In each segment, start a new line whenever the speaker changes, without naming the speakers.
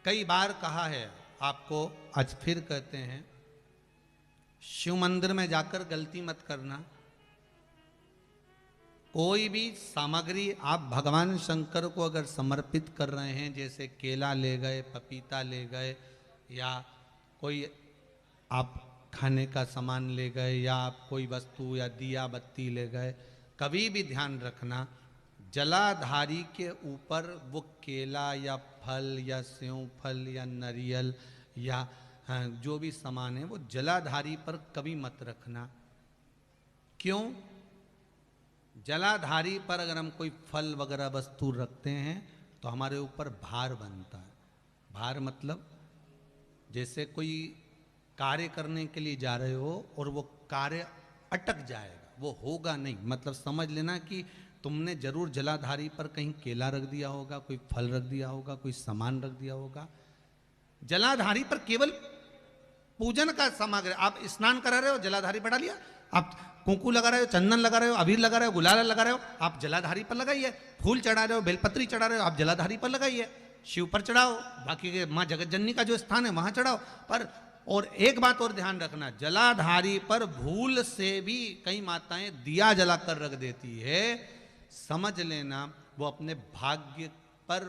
कई बार कहा है आपको, आज फिर कहते हैं, शिव मंदिर में जाकर गलती मत करना। कोई भी सामग्री आप भगवान शंकर को अगर समर्पित कर रहे हैं, जैसे केला ले गए, पपीता ले गए, या कोई आप खाने का सामान ले गए, या आप कोई वस्तु या दिया बत्ती ले गए, कभी भी ध्यान रखना जलाधारी के ऊपर वो केला या फल या सेव फल या नारियल या जो भी सामान है वो जलाधारी पर कभी मत रखना। क्यों? जलाधारी पर अगर हम कोई फल वगैरह वस्तु रखते हैं तो हमारे ऊपर भार बनता है। भार मतलब जैसे कोई कार्य करने के लिए जा रहे हो और वो कार्य अटक जाएगा, वो होगा नहीं। मतलब समझ लेना कि तुमने जरूर जलाधारी पर कहीं केला रख दिया होगा, कोई फल रख दिया होगा, कोई सामान रख दिया होगा। जलाधारी पर केवल पूजन का सामग्री, आप स्नान करा रहे हो जलाधारी पर डालिए, आप कुंकू लगा रहे हो, चंदन लगा रहे हो, अबीर लगा रहे हो, गुलाल लगा रहे हो, आप जलाधारी पर लगाइए। फूल चढ़ा रहे हो, बेलपत्री चढ़ा रहे हो, आप जलाधारी पर लगाइए। शिव पर चढ़ाओ, बाकी के माँ जगत जननी का जो स्थान है वहां चढ़ाओ। पर और एक बात और ध्यान रखना, जलाधारी पर भूल से भी कई माताएं दिया जलाकर रख देती है, समझ लेना वो अपने भाग्य पर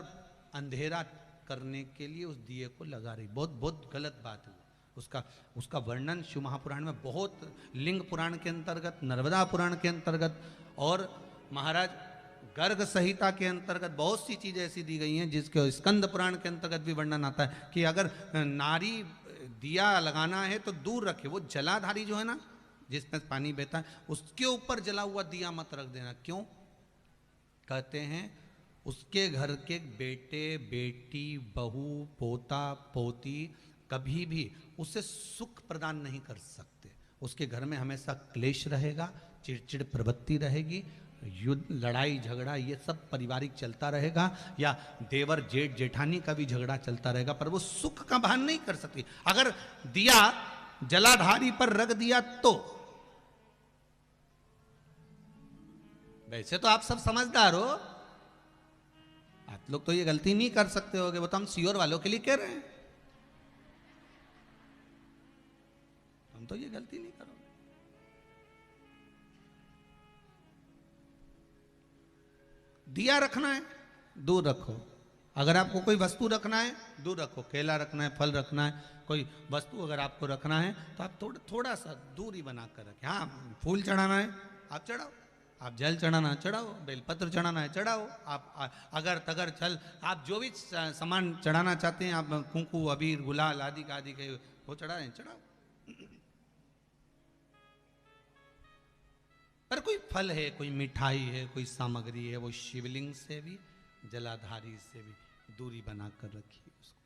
अंधेरा करने के लिए उस दिए को लगा रही। बहुत बहुत गलत बात है। उसका वर्णन शिव महापुराण में बहुत, लिंग पुराण के अंतर्गत, नर्मदा पुराण के अंतर्गत और महाराज गर्ग संहिता के अंतर्गत बहुत सी चीजें ऐसी दी गई हैं, जिसके स्कंद पुराण के अंतर्गत भी वर्णन आता है कि अगर नारी दिया लगाना है तो दूर रखे। वो जलाधारी जो है ना, जिसमें पानी बहता है, उसके ऊपर जला हुआ दिया मत रख देना। क्यों? कहते हैं उसके घर के बेटे बेटी बहू पोता पोती कभी भी उसे सुख प्रदान नहीं कर सकते। उसके घर में हमेशा क्लेश रहेगा, चिड़चिड़ प्रवृत्ति रहेगी, युद्ध लड़ाई झगड़ा ये सब पारिवारिक चलता रहेगा, या देवर जेठ जेठानी का भी झगड़ा चलता रहेगा, पर वो सुख का भान नहीं कर सकती। अगर दिया जलाधारी पर रख दिया तो, वैसे तो आप सब समझदार हो, आप लोग तो ये गलती नहीं कर सकते होगे, वो तो हम सियोर वालों के लिए कह रहे हैं, हम तो ये गलती नहीं करोगे। दिया रखना है दूर रखो। अगर आपको कोई वस्तु रखना है दूर रखो, केला रखना है, फल रखना है, कोई वस्तु अगर आपको रखना है तो आप थोड़ा सा दूरी बनाकर रखें। हाँ, फूल चढ़ाना है आप चढ़ाओ, आप जल चढ़ाना है चढ़ाओ, बेलपत्र चढ़ाना है चढ़ाओ, आप अगर तगर छल, आप जो भी सामान चढ़ाना चाहते हैं, आप कुंकू अबीर गुलाल आदि के वो चढ़ा रहे हैं चढ़ाओ। पर कोई फल है, कोई मिठाई है, कोई सामग्री है, वो शिवलिंग से भी जलाधारी से भी दूरी बनाकर रखिए उसको।